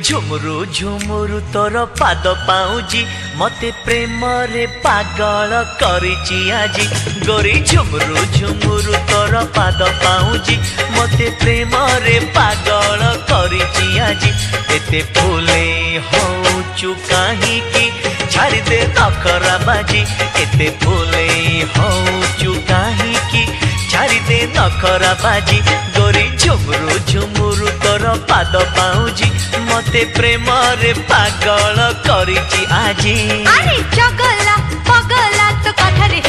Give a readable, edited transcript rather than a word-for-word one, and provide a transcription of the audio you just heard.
झुमुरु झुमुरु तोर पाद पाउजी मते प्रेम रे पागल करिची आजी गोरी झुमुरु झुमुरु तोर पाद पाउजी मते प्रेम रे पागल करिची आजी एते फूले होचु काहे की छाड़ी दे नखरा बाजी एते फूले होचु काहे की छाड़ी दे नखरा बाजी गोरी झुमुरु झुमुरु तोर पाद पाउजी मते प्रेम रे पागल करिची आजी अरे चगला पगला तो कथा रे